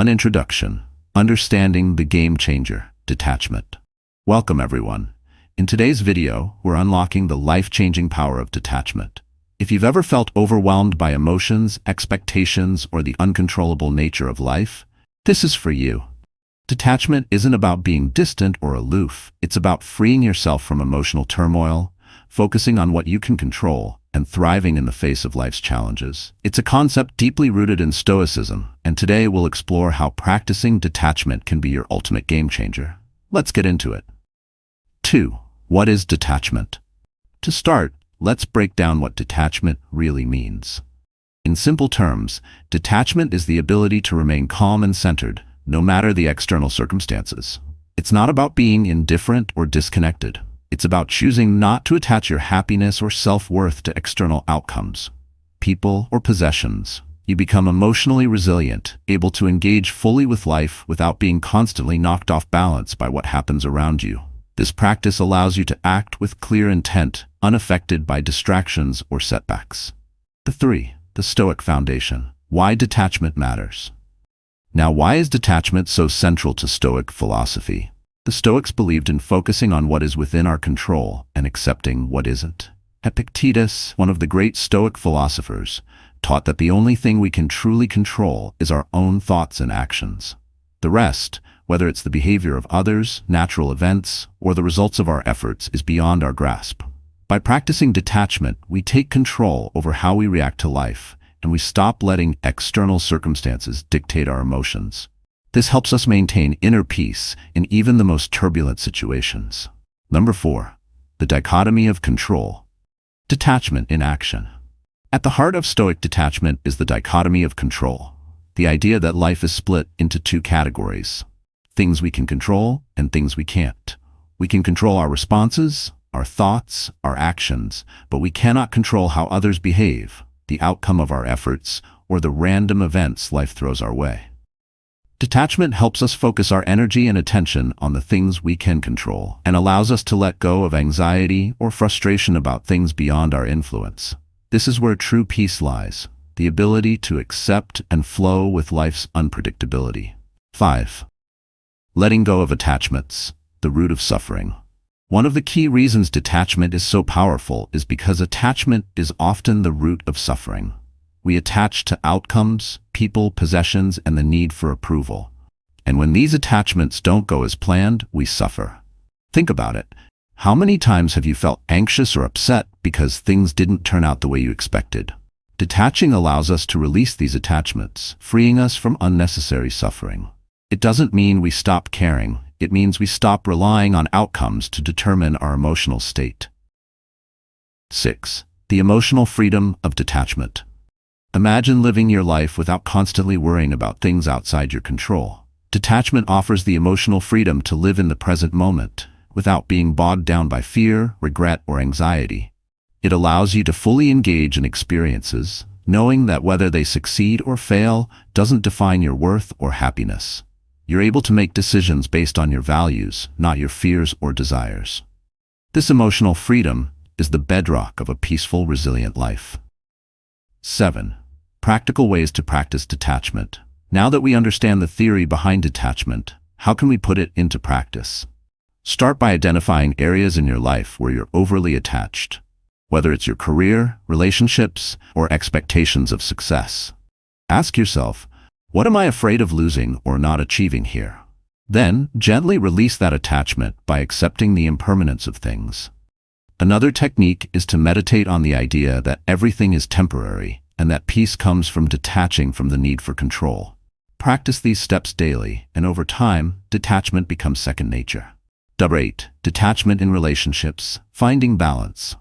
An introduction. Understanding the game changer, detachment. Welcome everyone. In today's video, we're unlocking the life-changing power of detachment. If you've ever felt overwhelmed by emotions, expectations, or the uncontrollable nature of life, this is for you. Detachment isn't about being distant or aloof. It's about freeing yourself from emotional turmoil, focusing on what you can control, and thriving in the face of life's challenges. It's a concept deeply rooted in Stoicism, and today we'll explore how practicing detachment can be your ultimate game changer. Let's get into it. 2. What is detachment? To start, let's break down what detachment really means. In simple terms, detachment is the ability to remain calm and centered, no matter the external circumstances. It's not about being indifferent or disconnected. It's about choosing not to attach your happiness or self-worth to external outcomes, people, or possessions. You become emotionally resilient, able to engage fully with life without being constantly knocked off balance by what happens around you. This practice allows you to act with clear intent, unaffected by distractions or setbacks. 3. The Stoic foundation. Why detachment matters. Now, why is detachment so central to Stoic philosophy? The Stoics believed in focusing on what is within our control and accepting what isn't. Epictetus, one of the great Stoic philosophers, taught that the only thing we can truly control is our own thoughts and actions. The rest, whether it's the behavior of others, natural events, or the results of our efforts, is beyond our grasp. By practicing detachment, we take control over how we react to life, and we stop letting external circumstances dictate our emotions. This helps us maintain inner peace in even the most turbulent situations. 4. The dichotomy of control. Detachment in action. At the heart of Stoic detachment is the dichotomy of control, the idea that life is split into two categories: things we can control and things we can't. We can control our responses, our thoughts, our actions, but we cannot control how others behave, the outcome of our efforts, or the random events life throws our way. Detachment helps us focus our energy and attention on the things we can control and allows us to let go of anxiety or frustration about things beyond our influence. This is where true peace lies, the ability to accept and flow with life's unpredictability. 5. Letting go of attachments, the root of suffering. One of the key reasons detachment is so powerful is because attachment is often the root of suffering. We attach to outcomes, people, possessions, and the need for approval. And when these attachments don't go as planned, we suffer. Think about it. How many times have you felt anxious or upset because things didn't turn out the way you expected? Detaching allows us to release these attachments, freeing us from unnecessary suffering. It doesn't mean we stop caring. It means we stop relying on outcomes to determine our emotional state. 6. The emotional freedom of detachment. Imagine living your life without constantly worrying about things outside your control. Detachment offers the emotional freedom to live in the present moment, without being bogged down by fear, regret, or anxiety. It allows you to fully engage in experiences, knowing that whether they succeed or fail doesn't define your worth or happiness. You're able to make decisions based on your values, not your fears or desires. This emotional freedom is the bedrock of a peaceful, resilient life. 7. Practical ways to practice detachment. Now that we understand the theory behind detachment, how can we put it into practice? Start by identifying areas in your life where you're overly attached, whether it's your career, relationships, or expectations of success. Ask yourself, what am I afraid of losing or not achieving here? Then, gently release that attachment by accepting the impermanence of things. Another technique is to meditate on the idea that everything is temporary and that peace comes from detaching from the need for control. Practice these steps daily, and over time, detachment becomes second nature. 8. Detachment in relationships, finding balance.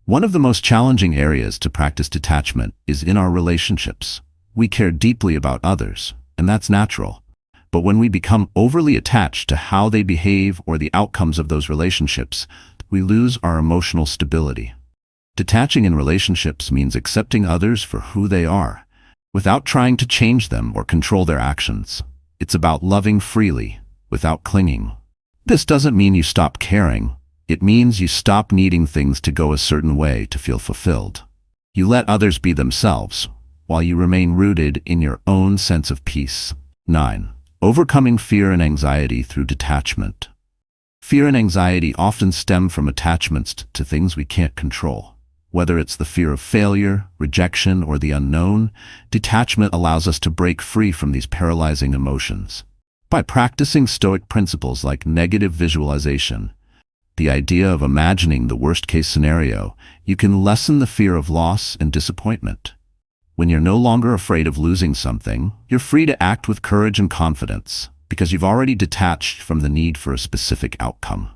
One of the most challenging areas to practice detachment is in our relationships. We care deeply about others, and that's natural. But when we become overly attached to how they behave or the outcomes of those relationships, we lose our emotional stability. Detaching in relationships means accepting others for who they are, without trying to change them or control their actions. It's about loving freely, without clinging. This doesn't mean you stop caring. It means you stop needing things to go a certain way to feel fulfilled. You let others be themselves, while you remain rooted in your own sense of peace. 9. Overcoming fear and anxiety through detachment. Fear and anxiety often stem from attachments to things we can't control. Whether it's the fear of failure, rejection, or the unknown, detachment allows us to break free from these paralyzing emotions. By practicing Stoic principles like negative visualization, the idea of imagining the worst-case scenario, you can lessen the fear of loss and disappointment. When you're no longer afraid of losing something, you're free to act with courage and confidence, because you've already detached from the need for a specific outcome.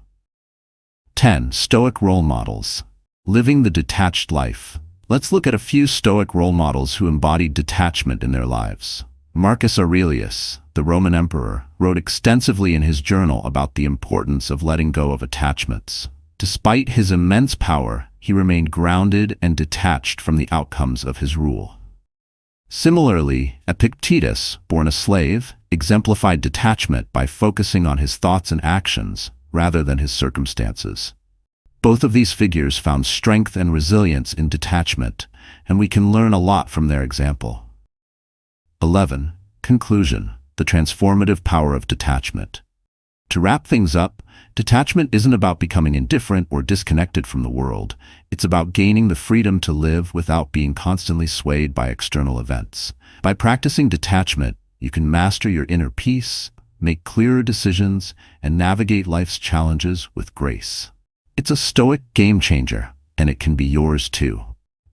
10. Stoic role models. Living the detached life. Let's look at a few Stoic role models who embodied detachment in their lives. Marcus Aurelius, the Roman emperor, wrote extensively in his journal about the importance of letting go of attachments. Despite his immense power, he remained grounded and detached from the outcomes of his rule. Similarly, Epictetus, born a slave, exemplified detachment by focusing on his thoughts and actions rather than his circumstances. Both of these figures found strength and resilience in detachment, and we can learn a lot from their example. 11. Conclusion: the transformative power of detachment. To wrap things up, detachment isn't about becoming indifferent or disconnected from the world. It's about gaining the freedom to live without being constantly swayed by external events. By practicing detachment, you can master your inner peace, make clearer decisions, and navigate life's challenges with grace. It's a Stoic game changer, and it can be yours too.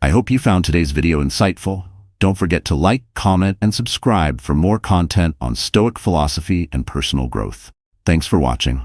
I hope you found today's video insightful. Don't forget to like, comment, and subscribe for more content on Stoic philosophy and personal growth. Thanks for watching.